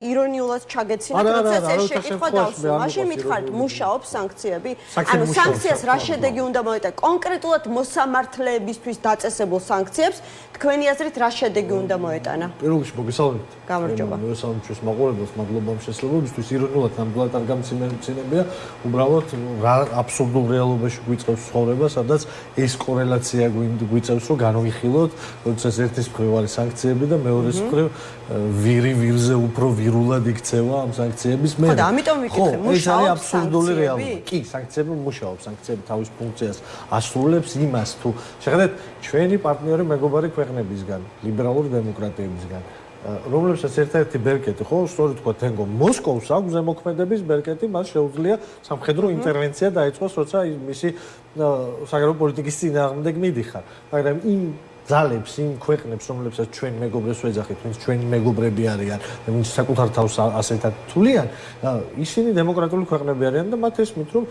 ირონიულად ჩაგეცინათ, როცა ეს შეკითხვა დავსვა. მაშინ მითხარით, მუშაობს სანქციები? ანუ სანქციას რა შედეგი უნდა მოეტანა? კონკრეტულად მოსამართლეებისთვის დაწესებულ სანქციებს თქვენი აზრით რა შედეგი უნდა მოეტანა? პირველ რიგში მოგესალმებით. გამარჯობა. მოსამართლეებს მაყურებელს მადლობა ამ შესაძლებლობისთვის. ირონიულად ნამდვილად არ გამცემებია, უბრალოდ რა აბსურდულ რეალობაში გვიწყებს ცხოვრება, სადაც ეს კორელაცია გვიწევს, რომ განვიხილოთ, როცა ერთის მხრივ არის სანქციები და მეორეს მხრივ ვირზე უფრო ვირულად იქცევა ამ სანქციების მე. ხო და ამიტომ ვიკითხე, მუშაობს აბსურდული რეალობა. კი, სანქციები მუშაობს, სანქციები თავის ფუნქციას ასრულებს იმას თუ შეხედეთ ჩვენი პარტნიორი მეგობარი ქვეყნებისგან, ლიბერალური დემოკრატიებისგან, რომლებსაც ერთ-ერთი ბერკეტი, ხო, სწორედ თქვა თენგო, მოსკოვს აქვს ზემოქმედების ბერკეტი, მას შეუძლია სამხედრო ინტერვენცია დაიწყოს, როცა მისი საგარეო პოლიტიკის წინააღმდეგ მიდიხარ. მაგრამ იმ ძალებს იმ ქვეყნებს, რომლებსაც ჩვენ მეგობრებს ვეძახით, ვინც ჩვენი მეგობრები არიან, ვინც საკუთარ თავს ასეთად თვლიან, ისინი დემოკრატიული ქვეყნები არიან და მათ ესმით, რომ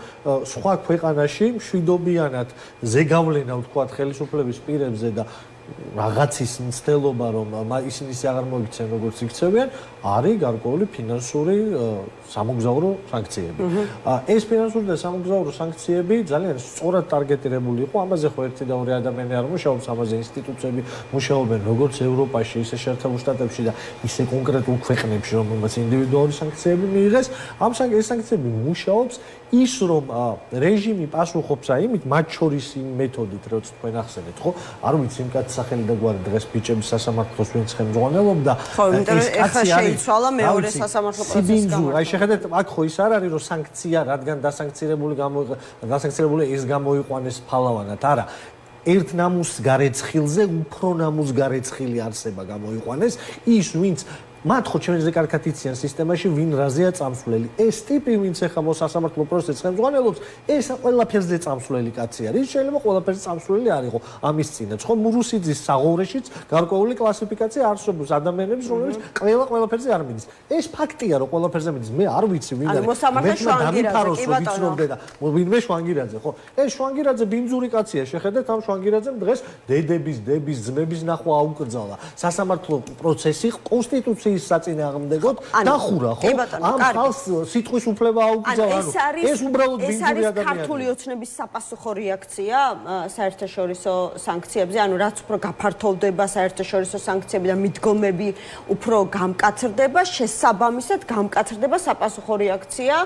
სხვა ქვეყანაში მშვიდობიანად ზეგავლენა ვთქვათ ხელისუფლების პირებზე და რაღაცის მცდელობა, რომ ისინი აღარ მოიქცენ, როგორც იქცევიან, არის გარკვეული ფინანსური სამოგზაურო სანქციები. ეს ფინანსური და სამოგზაურო სანქციები ძალიან სწორად ტარგეტირებული იყო. ამაზე ხო ერთი და ორი ადამიანი არ მუშაობს, ამაზე ინსტიტუციები მუშაობენ, როგორც ევროპაში, ისე შეერთებულ შტატებში და ისე კონკრეტულ ქვეყნებში, რომელმაც ინდივიდუალური სანქციები მიიღეს. ეს სანქციები მუშაობს ის, რომ რეჟიმი პასუხობს იმით, მათ შორის იმ მეთოდით, რაც თქვენ ახსენეთ, ხო? არ ვიცი იმ კაცის სახელი და გვარი დღეს ბიჭების სასამართლოს ვინც ხელმძღვანელობდა. ხო, იმიტომ რომ ეხლა შეიცვალა მეორე სასამართლო პროცესი გამო. აი შეხედეთ, აქ ხო ის არ არის, რომ სანქცია, რადგან დასანქცირებული ეს გამოიყვანეს ფალავანად, არა. ერთ ნამუს გარეცხილზე უფრო ნამუს გარეცხილი არსება გამოიყვანეს, ის ვინც მათ ხო ჩვენზე კარგად იციან სისტემაში ვინ რაზეა წამსვლელი. ეს ტიპი ვინც ახლა სასამართლო პროცესს ხელმძღვანელობს, ეს ყველაფერზე წამსვლელი კაცი არის. შეიძლება ყველაფერზე წამსვლელი არ იყო ამის წინაც. ხო მურუსიძის საღოვრეშიც გარკვეული კლასიფიკაცია არსებობს ადამიანების, რომლებიც ყველაფერზე არ მიდის. ეს ფაქტია, რომ ყველაფერზე მიდის. მე არ ვიცი ვინ არის. მოსამართლე შვანგირაძე, კი ბატონო. ვინმე შვანგირაძე, ხო? ეს შვანგირაძე ბინძური კაცია. შეხედეთ ამ შვანგირაძემ დღეს დედების, ძმების ნახვა აუკრძალა. სასამართლო პროცესი კონსტიტუცია ის საწინააღმდეგოდ დახურა, ხო? ამ ხალხს სიტყვის უფლება აუკრძალა. ეს უბრალოდ ბინძური ადამიანია. ეს ქართული ოცნების sapasukho რეაქცია საერთაშორისო სანქციებზე, ანუ რაც უფრო გაფართოვდება საერთაშორისო სანქციები და მიდგომები უფრო გამკაცრდება, შესაბამისად გამკაცრდება sapasukho რეაქცია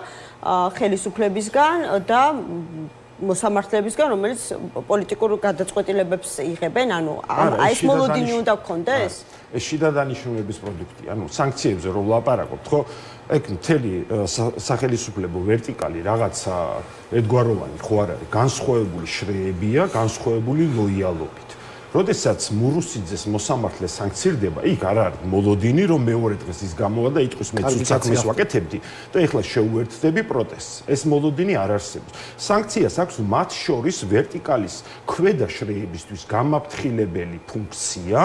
ხელისუფლებისგან და მოსამართლეებისგან, რომელიც პოლიტიკურ გადაწყვეტილებებს იღებენ, ანუ ეს მოლოდინი უნდა გქონდეს? ეს შიდა დანიშნულების პროდუქტია. ანუ სანქციებზე რო ვლაპარაკობთ, ხო? ეგ მთელი სახელისუფლებო ვერტიკალი რაღაცა ერთგვაროვანი ხო არ არის, განსხვავებული შრეებია, განსხვავებული ლოიალობით. როდესაც მურუსიძეს მოსამართლე სანქცირდება, იქ არ არის მოლოდინი, რომ მეორე დღეს ის გამოვა და იტყვის მე ცუცაკმეს ვაკეთებდი და ეხლა შეუერთდები პროტესტს. ეს მოლოდინი არ არსებობს. სანქციას აქვს მათ შორის ვერტიკალის ქვედა შრეებისთვის გამაფრთხილებელი ფუნქცია,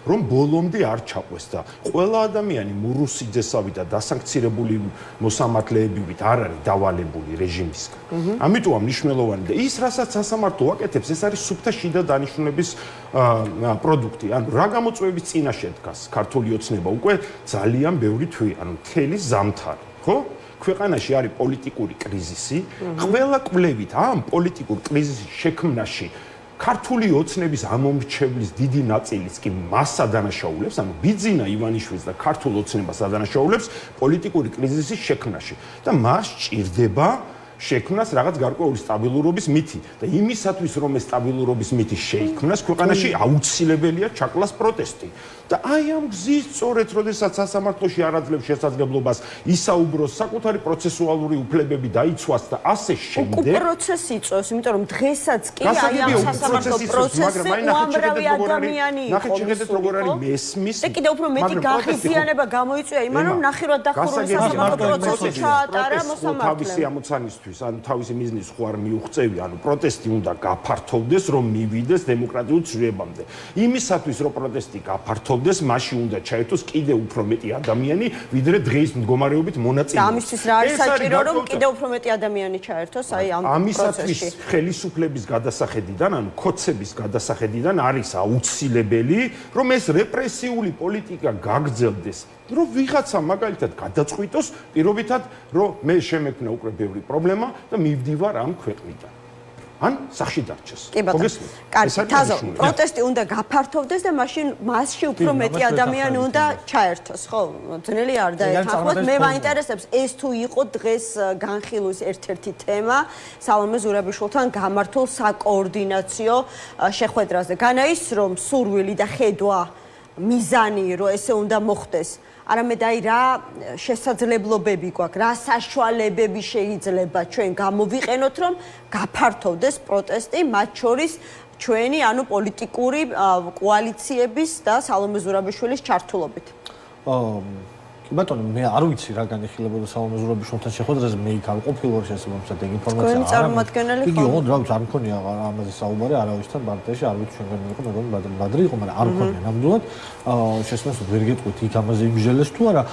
რომ ბოლომდე არ ჩაყვეს და ყველა ადამიანი მურუსიძესავით და დასანქცირებული მოსამართლეებივით არ არის დავალებული რეჟიმისგან. ამიტომაც მნიშვნელოვანი და ის, რასაც სასამართლო აკეთებს, ეს არის სუფთა შიდა დანიშნულების პროდუქტი. ანუ რა გამოწვევების წინაშე დგას ქართული ოცნება უკვე ძალიან ბევრი თვეა, ანუ მთელი ზამთარი, ხო? ქვეყანაში არის პოლიტიკური კრიზისი, ყველა კვლევით ამ პოლიტიკურ კრიზისის შექმნაში ქართული ოცნების ამომრჩევლის დიდი ნაწილიც კი მას ადანაშაულებს, ანუ ბიძინა ივანიშვილს და ქართულ ოცნებას ადანაშაულებს პოლიტიკური კრიზისის შექმნაში და მას ჭირდება შექმნას რაღაც გარკვეული სტაბილურობის მითი და იმისათვის რომ ეს სტაბილურობის მითი შეიქმნას ქვეყანაში აუცილებელია ჩაკლას პროტესტი და აი ამ გზის სწორედ როდესაც სასამართლოში არ აძლევს შესაძლებლობას ისაუბროს საკუთარი პროცესუალური უფლებები დაიცვას და ასე შემდეგ უკვე პროცესი იწვევს, იმიტომ რომ დღესაც კი აი ამ სასამართლო პროცესზე უამრავი ადამიანი იყო. ნახეთ შეხედეთ როგორ არის მესმის და კიდევ უფრო მეტი გაღიზიანება გამოიწვია იმან რომ ნახევრად დახურული სასამართლო პროცესი ჩაატარა მოსამართლემ. თავისი ამოცანისთვის, ანუ თავისი მიზნის ხო არ მიუღწევი, ანუ პროტესტი უნდა გაფართოვდეს, რომ მივიდეს დემოკრატიულ ცვლილებამდე. იმისათვის რომ პროტესტი გაფართოვდეს მასში უნდა ჩაერთოს კიდევ უფრო მეტი ადამიანი, ვიდრე დღეის მდგომარეობით მონაწილეობს. და ამისთვის რა არის საჭირო, რომ კიდევ უფრო მეტი ადამიანი ჩაერთოს აი ამ პროცესში? ამისათვის ხელისუფლების გადასახედიდან, ანუ ქოცების გადასახედიდან არის აუცილებელი, რომ ეს რეპრესიული პოლიტიკა გაგრძელდეს რომ ვიღაცა მაგალითად გადაწყვიტოს პირობითად რომ მე შემექმნა უკვე ბევრი პრობლემა და მივდივარ ამ ქვეყნიდან. ან სახში დარჩეს. კი ბატონო. კარგი, თაზო, პროტესტი უნდა გაფართოვდეს და მაშინ მასში უფრო მეტი ადამიანი უნდა ჩაერთოს, ხო? ძნელი არ დაეთანხმოთ. მე მაინტერესებს ეს თუ იყო დღეს განხილვის ერთ-ერთი თემა სალომე ზურაბიშვილთან გამართულ საკოორდინაციო შეხვედრაზე. განაის რომ სურვილი და ხედვა მიზანი რომ ესე უნდა მოხდეს. არამედ აი რა შესაძლებლობები გვაქვს, რა საშუალებები შეიძლება ჩვენ გამოვიყენოთ, რომ გაფართოვდეს პროტესტი, მათ შორის ჩვენი, ანუ პოლიტიკური კოალიციების და სალომე ზურაბიშვილის ჩართულობით. კი ბატონო, მე არ ვიცი რა განიხილებოდა სალომე ზურაბიშვილთან შეხვედრაზე, მე იქ არ ყოფილვარ შესაბამისად ეგ ინფორმაცია. თქვენი წარმომადგენელი ხო? იგი ოღონდ რა ვიცი, არ მქონია ამაზე საუბარი არავისთან ბარდაში, არ ვიცი ჩვენგან იყო, მეგონი ბადრი იყო, მაგრამ არ მქონია ნამდვილად. შესაბამისად ვერ გეტყვით იქ ამაზე იმჟელეს თუ არა.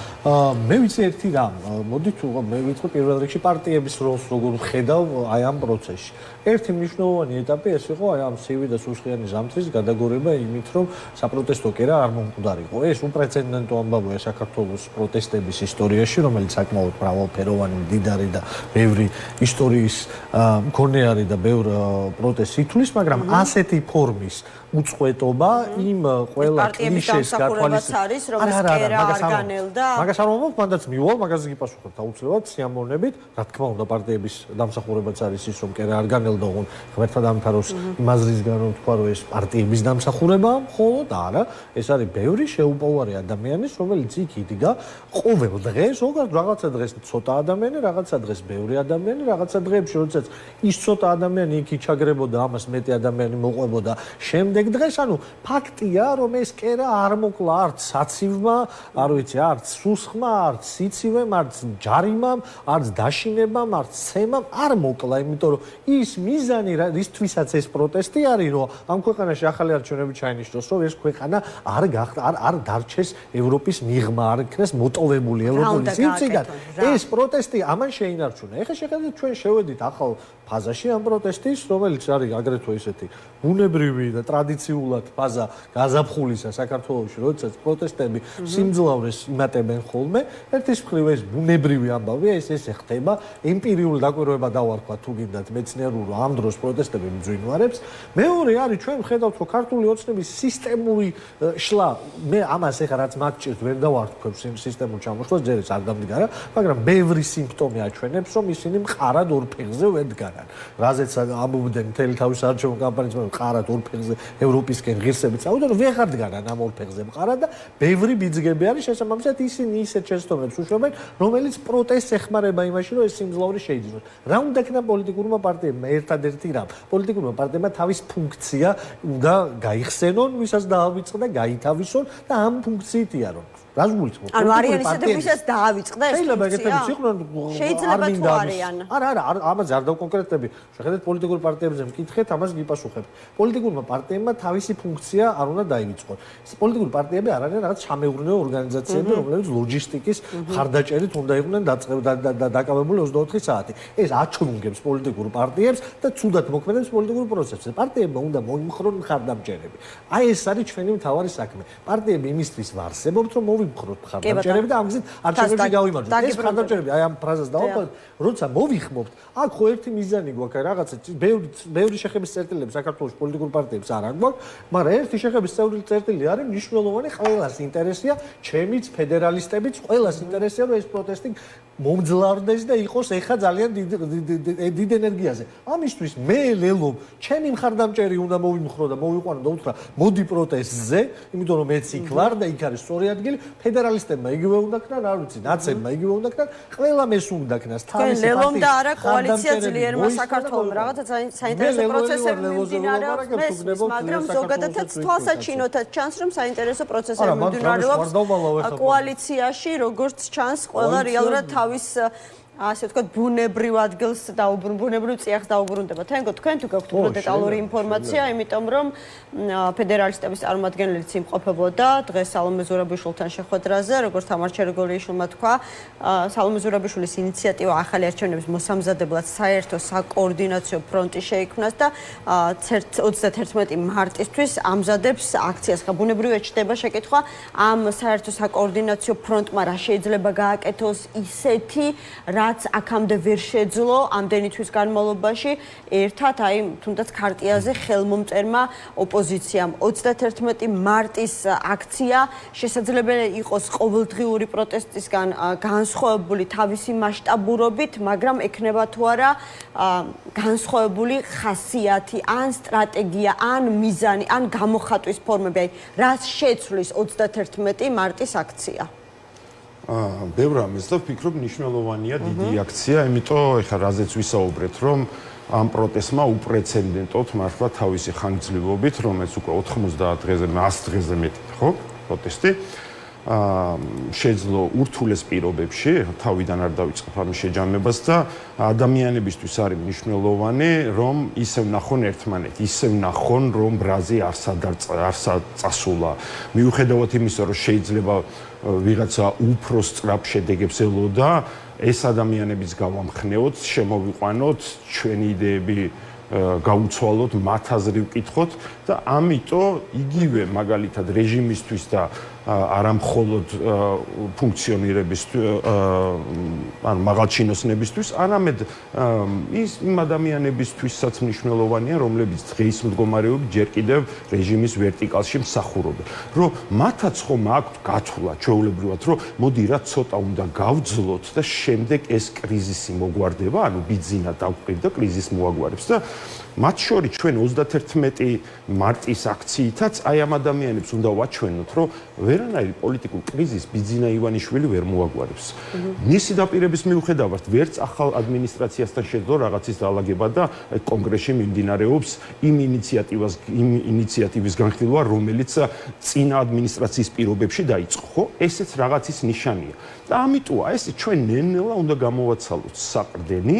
მე ვიცი ერთი რამ, მოდით მე ვიტყვი პირველ რიგში პარტიების როლს როგორ ვხედავ აი ამ პროცესში. ერთი მნიშვნელოვანი ეტაპი ეს იყო აი ამ სივი და სუსხიანი ზამთრის გადაგორება იმით, რომ საპროტესტო კერა არ მომკვდარიყო. ეს უპრეცედენტო ამბავია საქართველოს პროტესტების ისტორიაში, რომელიც საკმაოდ მრავალფეროვანი, მდიდარი და ბევრი ისტორიის მქონეარი და ბევრ პროტესტს ითვლის, მაგრამ ასეთი ფორმის უწყვეტობა იმ ყველა კლიშეს გათვალისწინებით, რომ ეს კერა არ განელდა. მაგას არ მომავალ, მანდაც მივალ, მაგაზე გიპასუხებ აუცილებლად სიამოვნებით. რა თქმა უნდა, პარტიების დამსახურებაც არის ის, რომ კერა არ განელდა, ოღონდ ღმერთად ამთავროს იმ აზრისგან, რომ თქვა, რომ ეს პარტიების დამსახურებაა, მხოლოდ არა, ეს არის ბევრი შეუპოვარი ადამიანის, რომელიც იქ იდგა ყოველ დღეს, რაღაცა დღეს ცოტა ადამიანი, რაღაცა დღეს ბევრი ადამიანი, რაღაცა დღეებში, როდესაც ის ცოტა ადამიანი იქ იჩაგრებოდა, ამას მეტი ადამიანი მოყვებოდა. შემდეგ დღეს, ანუ ფაქტია, რომ ეს კერა არ მოკლა არც საცივმა, არ ვიცი, არც სუსხმა, არც სიცივემ, არც ჯარიმამ, არც დაშინებამ, არც ცემამ არ მოკლა, იმიტომ რომ ის მიზანი, რისთვისაც ეს პროტესტი არის, რომ ამ ქვეყანაში ახალი არჩევნები ჩაინიშნოს, რომ ეს ქვეყანა არ დარჩეს ევროპის მიღმა, არ იქნეს მოტოვებული ევროპული სიმციდან. ეს პროტესტი ამან შეინარჩუნა. ეხლა შეხედეთ, ჩვენ შევედით ახალ ფაზაში ამ პროტესტის, რომელიც არის აგრეთვე ისეთი ბუნებრივი და ტრადიციულად ფაზა გაზაფხულისა საქართველოში, როდესაც პროტესტები სიმძლავრეს იმატებენ ხოლმე. ერთის მხრივ ეს ბუნებრივი ამბავია, ეს ხდება, ემპირიული დაკვირვება დავარქვა თუ გინდათ მეცნიერულ ამ დროს პროტესტები მძვინვარებს. მეორე არის ჩვენ ვხედავთ, რომ ქართული ოცნების სისტემური შლა, მე ამას ეხლა რაც მათ ჭირს ვერ დავარქვებ სისტემურ ჩამოშლას, ჯერ ეს არ დამდგარა, მაგრამ ბევრი სიმპტომი აჩვენებს, რომ ისინი მყარად ორ ფეხზე ვერ დგარან. რაზეც ამბობდნენ მთელი თავის არჩევნო კამპანიის მე მყარად ორ ფეხზე ევროპისკენ ღირსებით წავიდა, რომ ვეღარ დგარან ამ ორ ფეხზე მყარად და ბევრი ბიძგები არის შესაბამისად ისინი ისეთ შეცდომებს უშვებენ, რომელიც პროტესტს ეხმარება იმაში, რომ ეს სიმძლავრი შეიძინოს. რა უნდა იქნა პოლიტიკურმა პარტიებმა? ერთადერთი რამ. პოლიტიკურმა პარტიებმა თავის ფუნქცია უნდა გაიხსენონ, ვისაც დაავიწყდა, გაითავისონ და ამ ფუნქციით იარონ. რას გულისხმობ? ანუ არიან ისეთი, ვისაც დაავიწყდა ეს შეიძლება ეგეთებიც იყვნენ, შეიძლება თუ არიან. არა, ამაზე არ დავკონკრეტები. შეხედეთ პოლიტიკურ პარტიებზე მკითხეთ, ამას გიპასუხებთ. პოლიტიკურმა პარტიებმა თავისი ფუნქცია არ უნდა დაივიწყონ. პოლიტიკური პარტიები არ არიან რაღაც სამეურნეო ორგანიზაციები, რომლებიც ლოჯისტიკის ხარდაჭერით უნდა იყვნენ დაკავებული 24 საათი. ეს აჩვენებს პოლიტიკურ პარტიებს და ცუდად მოქმედებს პოლიტიკურ პროცესზე. პარტიებმა უნდა მოიმხრონ ხარდამჭერები. აი ეს არის ჩვენი მთავარი საქმე. პარტიები იმისთვის ვარსებობთ, რომ მოვიმხროთ ხარდამჭერები და ამგზით არჩევნებში გავიმარჯვოთ. ეს ხარდამჭერები, აი ამ ფრაზას დავაყოთ, როცა მოვიხმობთ, აქ ხო ერთი მიზანი გვაქვს, აი რაღაცა ბევრი შეხების წერტილები საქართველოს პოლიტიკურ პარტიებს არ აქვს, მაგრამ ერთი შეხების წერტილი არის მნიშვნელოვანი, ყველას ინტერესია, ჩემიც, ფედერალისტებიც, ყველას ინტერესია, რომ ეს პროტესტი მომძლავრდეს და იყოს ეხა ძალიან დიდ ენერგიაზე. ამისთვის მე ლელობ, ჩემი მხარდამჭერი უნდა მოვიმხრო და მოვიყვანო და უთხრა, მოდი პროტესტზე, იმიტომ რომ მეც იქ ვარ და იქ არის სწორი ადგილი, ფედერალისტებმა იგივე უნდა ქნან, არ ვიცი, ნაცებმა იგივე უნდა ქნან, ყველამ ეს უნდა ქნას. თავისი ლელომ და არა კოალიცია ძლიერმა საქართველოს რაღაცა საინტერესო პროცესები მიმდინარეობს, მაგრამ ზოგადადაც თვალსაჩინოთაც ჩანს, რომ საინტერესო პროცესები მიმდინარეობს კოალიციაში, როგორც ჩანს, ყველა რეალურად თავის ასე ვთქვათ, ბუნებრივ ადგილს ბუნებრივ წიაღს დაუბრუნდება. თქვენ თუ გაქვთ უფრო დეტალური ინფორმაცია, იმიტომ რომ ფედერალისტების წარმომადგენლიც იმყოფებოდა დღეს სალომე ზურაბიშვილთან შეხვედრაზე, როგორც თამარ ჩერგოლიიშვილმა თქვა, სალომე ზურაბიშვილის ინიციატივა ახალი არჩევნების მოსამზადებლად საერთო საკოორდინაციო ფრონტი შეიქმნას და 31 მარტისთვის ამზადებს აქციას. ბუნებრივად ჩდება შეკითხვა, ამ საერთო საკოორდინაციო ფრონტმა რა შეიძლება გააკეთოს ისეთი, რაც აქამდე ვერ შეძლო ამდენი თვის განმავლობაში ერთად აი თუნდაც ქარტიაზე ხელმომწერმა ოპოზიციამ 31 მარტის აქცია შესაძლებელი იყოს ყოველდღიური პროტესტისგან განსხვავებული თავისი მასშტაბურობით, მაგრამ ექნება თუ არა განსხვავებული ხასიათი ან სტრატეგია, ან მიზანი, ან გამოხატვის ფორმები, აი რაც შეცვლის 31 მარტის აქცია. ბევრ რამეს და ვფიქრობ მნიშვნელოვანია დიდი აქცია, იმიტომ ეხლა რაზეც ვისაუბრეთ, რომ ამ პროტესტმა უპრეცედენტოდ მართლა თავისი ხანგრძლივობით, რომელიც უკვე 90 დღეზე, 100 დღეზე მეტი, ხო, პროტესტი შეძლო ურთულეს პირობებში, თავიდან არ დავიწყებ ამის შეჯამებას და ადამიანებისთვის არის მნიშვნელოვანი, რომ ისევ ნახონ ერთმანეთ, ისევ ნახონ, რომ ბრაზი არ წასულა. მიუხედავად იმისა, რომ შეიძლება ვიღაცა უფრო სწრაფ შედეგებს ელოდა, ეს ადამიანებიც გავამხნეოთ, შემოვიყვანოთ, ჩვენი იდეები გაუცვალოთ, მათ აზრი ვკითხოთ და ამიტომ იგივე მაგალითად რეჟიმისთვის და არა მხოლოდ ფუნქციონირებისთვის, ან მაღალჩინოსნებისთვის, არამედ იმ ადამიანებისთვისაც მნიშვნელოვანია, რომლებიც დღის მდგომარეობით ჯერ კიდევ რეჟიმის ვერტიკალში მსახურობენ. რომ მათაც ხომ აქვთ გათვლა ჩვეულებრივად, რომ მოდი რა ცოტა უნდა გავძლოთ და შემდეგ ეს კრიზისი მოგვარდება, ანუ ბიძინა დავყრით და კრიზისი მოაგვარებს და მათ შორის ჩვენ 31 მარტის აქციითაც აი ამ ადამიანებს უნდა ვაჩვენოთ, რომ ვერანაირი პოლიტიკურ კრიზისს ბიძინა ივანიშვილი ვერ მოაგვარებს. მისი დაპირების მიუხედავად ვერც ახალ ადმინისტრაციასთან შეძლო რაღაცის დაალაგება და კონგრესში მიმდინარეობს იმ ინიციატივის განხილვა, რომელიც წინა ადმინისტრაციის პირობებში დაიწყო, ხო? ესეც რაღაცის ნიშანია. და ამიტომ ეს ჩვენ ნელ-ნელა უნდა გამოვაცალოთ საყრდენი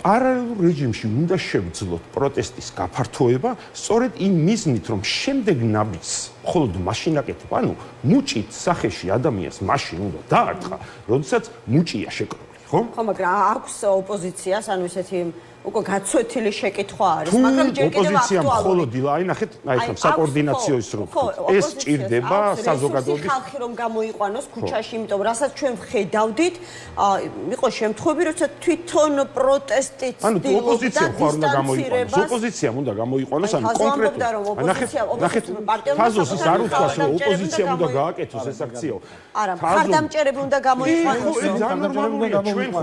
პარალელურ რეჟიმში უნდა შევძლოთ პროტესტის გაფართოება, სწორედ იმ მიზნით, რომ შემდეგ ნაბიჯს მხოლოდ მაშინ აკეთებ, ანუ მუჭით სახეში ადამიანს მაშინ უნდა დაარტყა, როდესაც მუჭია შეკრული, ხო? ხო, მაგრამ აქვს ოპოზიციას, ანუ ესეთი უკვე გაცვეთილი შეკითხვა არის, მაგრამ ჯერ კიდევ ოპოზიციამ აქტუალური. მხოლოდ აი ნახეთ, აი ხა საკოორდინაციო ის რო ეს ჭირდება საზოგადოების ხალხი რომ გამოიყვანოს ქუჩაში, იმიტომ რასაც ჩვენ ვხედავდით, იყო შემთხვევები, როცა თვითონ პროტესტით ანუ ოპოზიციამ ხარ უნდა გამოიყვანოს, დისტანცირებას. ოპოზიციამ უნდა გამოიყვანოს, ანუ ხაზო კონკრეტულად. ამბობდა, რომ ნახეთ, ფაზოს ის არ უთქვას, რომ ოპოზიციამ უნდა გააკეთოს ეს აქციაო. არა, მხარდამჭერები უნდა გამოიყვანოს. ჩვენ ხო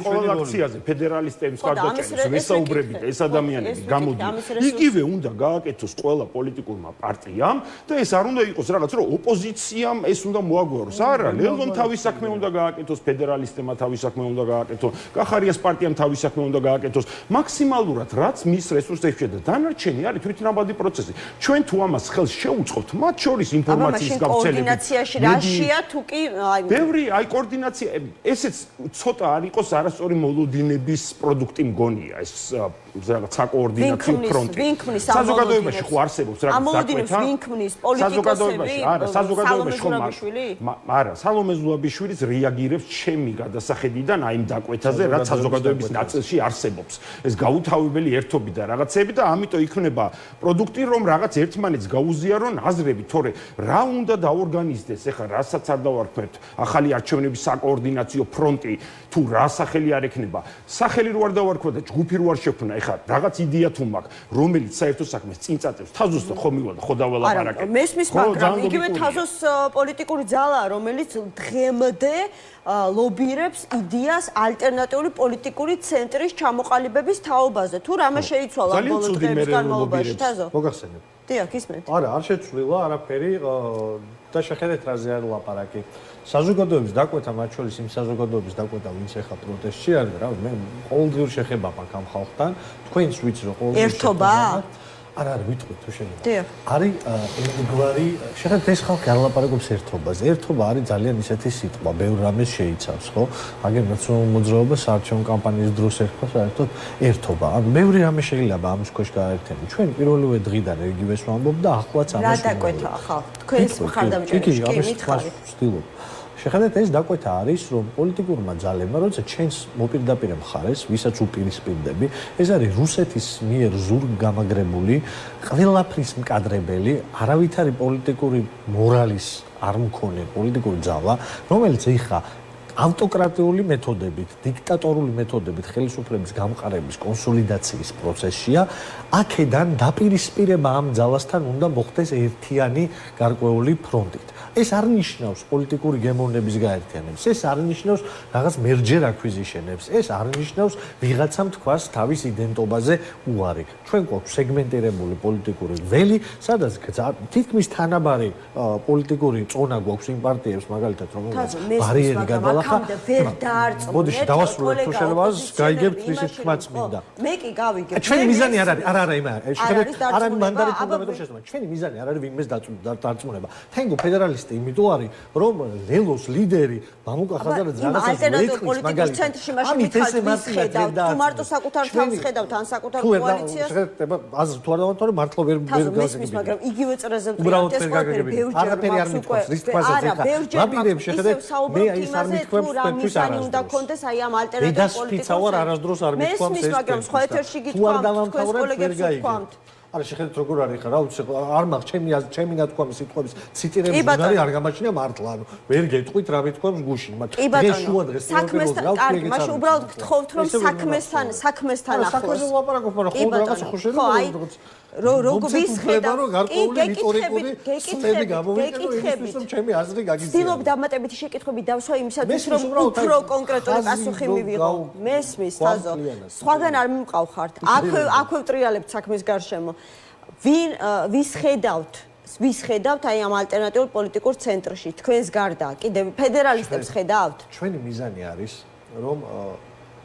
ყოველ აქციაზე ფედერალისტების მხარდაჭერას ვესაუბრებით ეს ადამიანები გამოდიან. იგივე უნდა გააკეთოს ყველა პოლიტიკურმა პარტიამ და ეს არ უნდა იყოს რაღაც, რომ ოპოზიციამ ეს უნდა მოაგვაროს. არა, ლელომ თავის საქმე უნდა გააკეთოს, ფედერალისტებმა თავის საქმე უნდა გააკეთოს, კახარიას პარტიამ თავის საქმე უნდა გააკეთოს. მაქსიმალურად რაც მის რესურსებში და დანარჩენი არის თვითნაბადი პროცესი. ჩვენ თუ ამას ხელს შევუწყობთ, მათ შორის ინფორმაციის გავრცელებით. კოორდინაციაში რაშია თუ კი აი ბევრი აი კოორდინაცია ესეც ცოტა არ იყოს არასწორი მოლოდინების პროდუქტი მგონია ეს რაღაც საკოორდინაციო ფრონტი. საზოგადოებაში ხო არსებობს რაღაც საკვეთა? ვინქმნის პოლიტიკოსები? არა, საზოგადოებაში ხომ არა, სალომე ზურაბიშვილიც რეაგირებს ჩემი გადასახედიდან აი იმ დაკვეთაზე, რაც საზოგადოების ნაწილში არსებობს. ეს გაუთავებელი ერთობი და რაღაცები და ამიტომ იქნება პროდუქტი, რომ რაღაც ერთმანეთს გაუზიარონ აზრები, თორე რა უნდა დაორგანიზდეს, ეხლა რასაც არ დავარქმევთ, ახალი არჩევნების საკოორდინაციო ფრონტი, თუ რა სახელი არ ექნება. სახელი რო არ დავარქვა და ჯგუფი რო არ შექმნა, ეხლა რაღაც იდეა თუ მაქვს, რომელიც საერთო საქმეს წინ წაწევს, თაზოს და ხო მივა და ხო დაველაპარაკე. არა, მესმის, მაგრამ იგივე თაზოს პოლიტიკური ძალა, რომელიც დღემდე ლობირებს იდეას ალტერნატიული პოლიტიკური ცენტრის ჩამოყალიბების თაობაზე. თუ რამე შეიცვალა ბოლო დღეების განმავლობაში, თაზო? მოგახსენებ. დიახ, ისმენთ. არა, არ შეცვლილა არაფერი და შეხედეთ რაზე არის ლაპარაკი. საზოგადოების დაკვეთა, მათ შორის იმ საზოგადოების დაკვეთა, ვინც ეხა პროტესტში არის, რა, მე ყოველდღიურ შეხება მაქვს ამ ხალხთან. თქვენს ვიცი, რომ ყოველდღიურ ერთობა? არა ვიტყვი თუ შეიძლება. დიახ. არის ერთგვარი, შეხედეთ ეს ხალხი არ ლაპარაკობს ერთობაზე. ერთობა არის ძალიან ისეთი სიტყვა, ბევრ რამეს შეიცავს, ხო? აგერ ნაციონალურ მოძრაობას საარჩევნო კამპანიის დროს ერქვა საერთოდ ერთობა. ანუ ბევრი რამე შეიძლება ამის ქვეშ გააერთიანოს. ჩვენ პირველივე დღიდან იგივეს ვამბობ და ახლაც ამას. რა დაკვეთა ახლა? თქვენს მხარდამჭერებში კი მითხარი. ვცდილობ. შეხედეთ ეს დაკვეთა არის რომ პოლიტიკურმა ძალებმა როცა ჩვენს მოპირდაპირე მხარეს ვისაც უპირისპირდები ეს არის რუსეთის მიერ ზურგ გამაგრებული ყველაფრის მკადრებელი არავითარი პოლიტიკური მორალის არ მქონე პოლიტიკური ძალა რომელიც ეხა ავტოკრატიული მეთოდებით, დიქტატორული მეთოდებით ხელისუფლების გამყარების კონსოლიდაციის პროცესშია, აქედან დაპირისპირება ამ ძალასთან უნდა მოხდეს ერთიანი გარკვეული ფრონტით. ეს არ ნიშნავს პოლიტიკური გემოვნების გაერთიანებას, ეს არ ნიშნავს რაღაც merger acquisition-ებს, ეს არ ნიშნავს ვიღაცამ თქვას თავის იდენტობაზე უარი. ჩვენ გვაქვს სეგმენტირებული პოლიტიკური ველი, სადაც თითქმის თანაბარი პოლიტიკური წონა გვაქვს იმ პარტიებს, მაგალითად, რომელთაც ბარიერი გადალახა. ვერ დაარწმუნეთ. მოდიში დავასრულებ თუ შეიძლება გაიგებთ ისეთ თქმაც მინდა. მე კი გავიგებ. ჩვენი მიზანი არ არის, არა იმე. შეხედეთ, არ არის მანდარი ფუნდამენტური შესწავლა. ჩვენი მიზანი არ არის ვინმეს დარწმუნება. თენგო ფედერალისტი იმიტომ არის, რომ ლელოს ლიდერი მამუკა ხაზარაძე რაღაცას ალტერნატიულ პოლიტიკურ ცენტრში მაშინ მითხარით ხედავთ, თუ მარტო საკუთარ თავს ხედავთ ან საკუთარ კოალიციას. შეხედეთ, აზრ თუ არ დავამთავრე, მართლა ვერ გაგიგებთ. მაგრამ იგივე წრეზე მყიავთ ეს ყველაფერი ბევრჯერ არაფერი არ მithქვას, რის თვალსაზრისით ეხა. ვაპირებ შეხედეთ, მე ის არ მithქვებს თქვენთვის არა. უნდა კონდეს აი ამ ალტერნატიულ პოლიტიკურ დედასფიცავარ არასდროს არ მithქვამს ეს. მაგრამ სხვა ეთერში გითქვამთ, თქვენს კოლეგებს ვთქვამთ. არა შეხედეთ როგორ არის ხა რა უცე არ მაგ ჩემი ნათქვამი სიტყვების ციტირების უნარი არ გამაჩნია მართლა ანუ ვერ გეტყვით რა მithქვამს გუშინ მაგრამ დღეს შუა დღეს საქმესთან კარგი მაშინ უბრალოდ გთხოვთ რომ საქმესთან ახლოს საქმეზე ვლაპარაკობ მაგრამ ხო რაღაცა ხო შეიძლება როგორ ვისხედავ გარკვეული რიტორიკული სლენგი გამოვიყენო იმისთვის რომ ჩემი აზრი გაგიზიაროს ვცდილობ დამატებითი შეკითხვები დავსვა იმისათვის რომ უფრო კონკრეტული პასუხი მივიღო მესმის თაზო სხვაგან არ მიმყავხართ აქვე ვტრიალებთ საქმის გარშემო ვის ხედავთ აი ამ ალტერნატიულ პოლიტიკურ ცენტრში თქვენს გარდა კიდევ ფედერალისტებს ხედავთ ჩვენი მიზანი არის რომ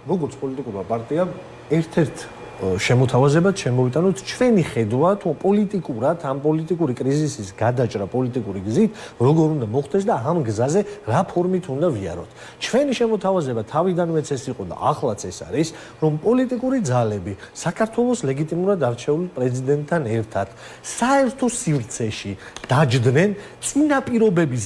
როგორც პოლიტიკურმა პარტიამ ერთ-ერთ შემოთავაზებად შემოვიტანოთ ჩვენი ხედვა თუ პოლიტიკურად ამ პოლიტიკური კრიზისის გადაჭრა პოლიტიკური გზით როგორ უნდა მოხდეს და ამ გზაზე რა ფორმით უნდა ვიაროთ. ჩვენი შემოთავაზება თავიდანვეც ეს იყო და ახლაც ეს არის რომ პოლიტიკური ძალები საქართველოს ლეგიტიმურად არჩეულ პრეზიდენტთან ერთად საერთო სივრცეში დაჯდნენ წინაპირობების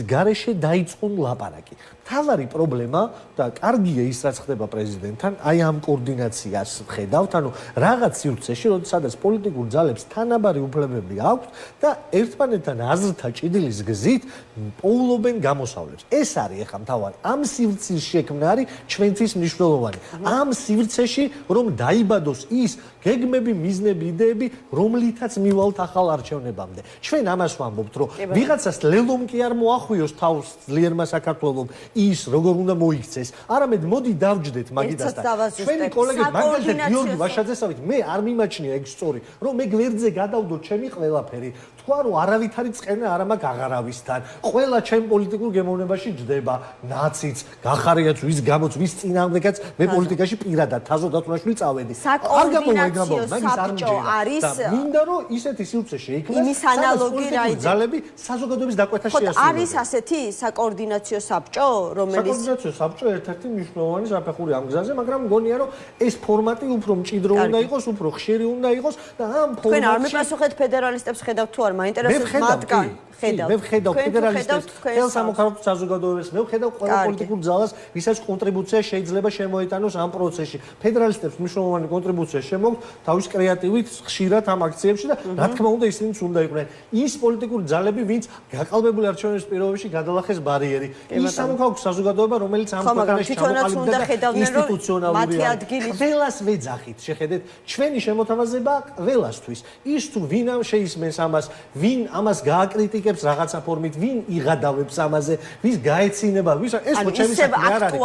გარეშე დაიწყონ ლაპარაკი. თავარი პრობლემა და კარგია ის რაც ხდება პრეზიდენტთან, აი ამ კოორდინაციას ხედავთ, ანუ რაღაც სივრცეში, სადაც პოლიტიკურ ძალებს თანაბარი უფლებები აქვთ და ერთმანეთთან აზრთა ჭიდილის გზით პოულობენ გამოსავლებს. ეს არის ახლა მთავარი. ამ სივრცის შექმნა არის ჩვენთვის მნიშვნელოვანი. ამ სივრცეში რომ დაიბადოს ის გეგმები, მიზნები, იდეები, რომლითაც მივალთ ახალ არჩევნებამდე. ჩვენ ამას ვამბობთ, რომ ვიღაცას ლელომ კი არ მოახვიოს თავს ძლიერმა საქართველოს ის როგორ უნდა მოიქცეს. არამედ მოდი დავჯდეთ მაგიდასთან. ჩვენი კოლეგები მაგალითად გიორგი ვაშაძესავით მე არ მიმაჩნია ეგ სწორი, რომ მე გვერდზე გადავდო ჩემი ყველაფერი. თქვა რომ არავითარი წყენა არ მაქვს აღარავისთან. ყველა ჩემ პოლიტიკურ გემოვნებაში ჯდება, ნაციც, გახარიაც, ვის გამოც, ვის წინააღმდეგაც მე პოლიტიკაში პირადად თაზო დათუნაშვილი წავედი. არ გამოიგებო, მაგის არ არის. მინდა რომ ისეთი სივრცე შეიქმნას. იმის ანალოგი რა იცი? ძალები საზოგადოების დაკვეთა შეასრულებენ. არის ასეთი საკოორდინაციო საბჭო, რომელიც საკოორდინაციო საბჭო ერთ-ერთი მნიშვნელოვანი საფეხური ამ გზაზე, მაგრამ მგონია რომ ეს ფორმატი უფრო მჭიდრო უნდა იყოს, უფრო ხშირი უნდა იყოს და ამ ფორმატში თქვენ არ მეპასუხეთ ფედერალისტებს ხედავთ თუ არ მაინტერესებს მათგან მე ვხედავ ფედერალისტებს, ხელსამოქალაქო საზოგადოებას, მე ვხედავ ყველა პოლიტიკურ ძალას, ვისაც კონტრიბუცია შეიძლება შემოიტანოს ამ პროცესში. ფედერალისტებს მნიშვნელოვანი კონტრიბუცია შემოგვთ თავის კრეატივით, ხშირად ამ აქციებში და რა თქმა უნდა ისინიც უნდა იყვნენ. ის პოლიტიკური ძალები, ვინც გაყალბებული არჩევნების პირობებში გადალახეს ბარიერი. ის სამოქალაქო საზოგადოება, რომელიც ამ ქვეყანაში ჩამოყალიბდა და ინსტიტუციონალური არის. ყველას ვეძახით, შეხედეთ, ჩვენი შემოთავაზება ყველასთვის. ის თუ ვინ შეისმენს ამას, ვინ ამას გააკრიტიკებს რაღაცა ფორმით, ვინ იღადავებს ამაზე, ვის გაეცინება, ვის ეს ხო ჩემი საქმე არ არის.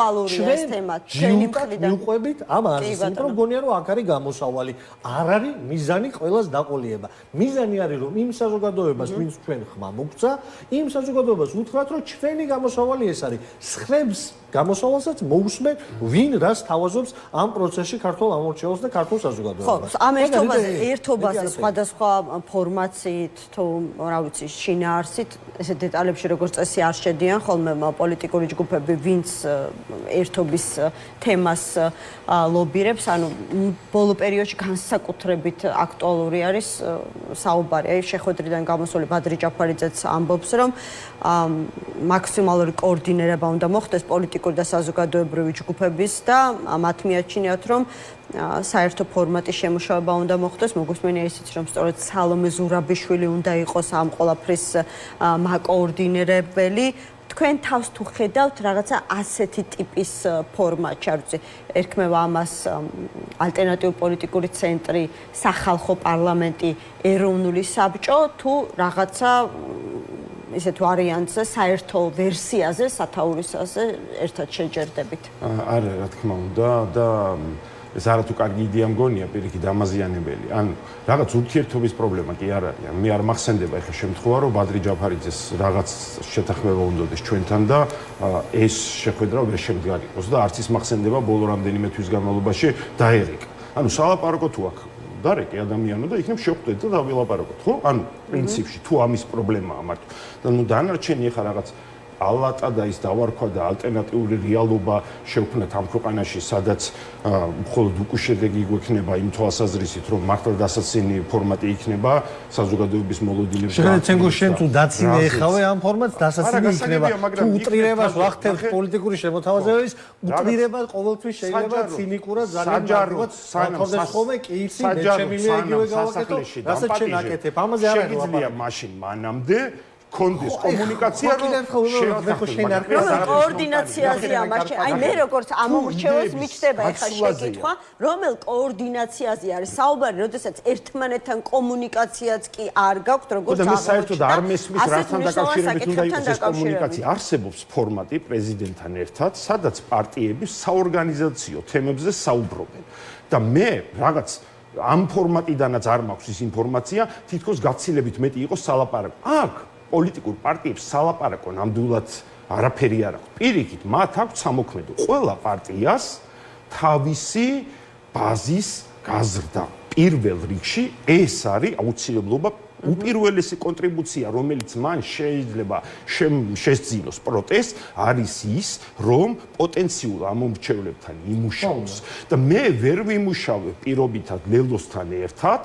ეს თემა ჩვენი მხრიდან მიყვებით ამ აზრს, იმიტომ გონია რომ აქ არის გამოსავალი. არ არის მიზანი ყველას დაყოლიება. მიზანი არის რომ იმ საზოგადოებას, ვინც ჩვენ ხმა მოგცა, იმ საზოგადოებას უთხრათ რომ ჩვენი გამოსავალი ეს არის. სხმებს გამოსავალსაც მოусმენ, ვინ რას თავაზობს ამ პროცესში ქართულ ამორჩეულს და ქართულ საზოგადოებას. ხო, ამ ერთობაზე სხვადასხვა ფორმაციით თუ რა ვიცი, შინაარსით, ესე დეტალებში როგორც წესი არ შედიან ხოლმე პოლიტიკური ჯგუფები, ვინც ერთობის თემას ლობირებს, ანუ ბოლო პერიოდში განსაკუთრებით აქტუალური არის საუბარი. აი შეხვედრიდან გამოსული ბადრი ჯაფარიძეც ამბობს, რომ მაქსიმალური კოორდინირება უნდა მოხდეს პოლიტიკური და საზოგადოებრივი ჯგუფების და მათ მიაჩნიათ, რომ საერთო ფორმატის შემუშავება უნდა მოხდეს. მოგусმენია ისიც, რომ სწორედ სალომე ზურაბიშვილი უნდა იყოს ამ ყველაფრის მაკოორდინირებელი. თქვენ თავს თუ ხედავთ რაღაცა ასეთი ტიპის ფორმატში, არ ვიცი, ერქმევა ამას ალტერნატიული პოლიტიკური ცენტრი, სახალხო პარლამენტი, ეროვნული საბჭო თუ რაღაცა ისეთ ვარიანტზე, საერთო ვერსიაზე, სათაურისაზე ერთად შეჯერდებით. არა, რა თქმა უნდა და ეს არათუ კარგი იდეა მგონია, პირიქით ამაზიანებელი. ან რაღაც ურთიერთობის პრობლემა კი არ არის. მე არ მახსენდება ეხლა შემთხვევა, რომ ბადრი ჯაფარიძეს რაღაც შეთანხმება უნდადეს ჩვენთან და ეს შეხვედრა ვერ შემდგარიყოს და არც ის მახსენდება ბოლო რამდენიმე თვის განმავლობაში დაერიკა. ანუ სალაპარაკო თუ აქ დარეკე ადამიანო და იქნებ შევხვდეთ და დავილაპარაკოთ, ხო? ანუ პრინციპში თუ ამის პრობლემაა მარტო. და ნუ დანარჩენი ეხა რაღაც ალატა და ის დავარქვა და ალტერნატიული რეალობა შევქმნათ ამ ქვეყანაში, სადაც მხოლოდ უკუშედეგი გვექნება იმ თვალსაზრისით, რომ მართლა დასაცინი ფორმატი იქნება საზოგადოების მოლოდინებს. შენ შენ თუ დაცინე ეხავე ამ ფორმატს დასაცინი იქნება. თუ უტრირებას ვახდებ პოლიტიკური შემოთავაზებების, უტრირება ყოველთვის შეიძლება ცინიკურად ძალიან მაგარად სათავდეს ხოლმე კი იცი მეჩემილი იგივე გავაკეთო. რასაც შენ აკეთებ, ამაზე არ შეიძლება მაშინ მანამდე კონდეს კომუნიკაცია რომ კოორდინაციაზეა მაშინ აი მე როგორც ამომრჩეველს მიჩნდება ეხლა შეკითხვა რომელ კოორდინაციაზე არის საუბარი როდესაც ერთმანეთთან კომუნიკაციაც კი არ გაქვთ როგორც და მე საერთოდ არ მესმის რასთან დაკავშირებით უნდა იყოს ეს კომუნიკაცია არსებობს ფორმატი პრეზიდენტთან ერთად სადაც პარტიები საორგანიზაციო თემებზე საუბრობენ და მე რაღაც ამ ფორმატიდანაც არ მაქვს ის ინფორმაცია თითქოს გაცილებით მეტი იყოს სალაპარაკო აქ პოლიტიკურ პარტიებს სალაპარაკო ნამდვილად არაფერი არ აქვს. პირიქით, მათ აქვს სამოქმედო. ყველა პარტიას თავისი ბაზის გაზრდა. პირველ რიგში ეს არის აუცილებლობა უპირველესი კონტრიბუცია, რომელიც მან შეიძლება შესძინოს პროტესტს, არის ის, რომ პოტენციურ ამომრჩევლებთან იმუშაოს. და მე ვერ ვიმუშავებ პირობითად ლელოსთან ერთად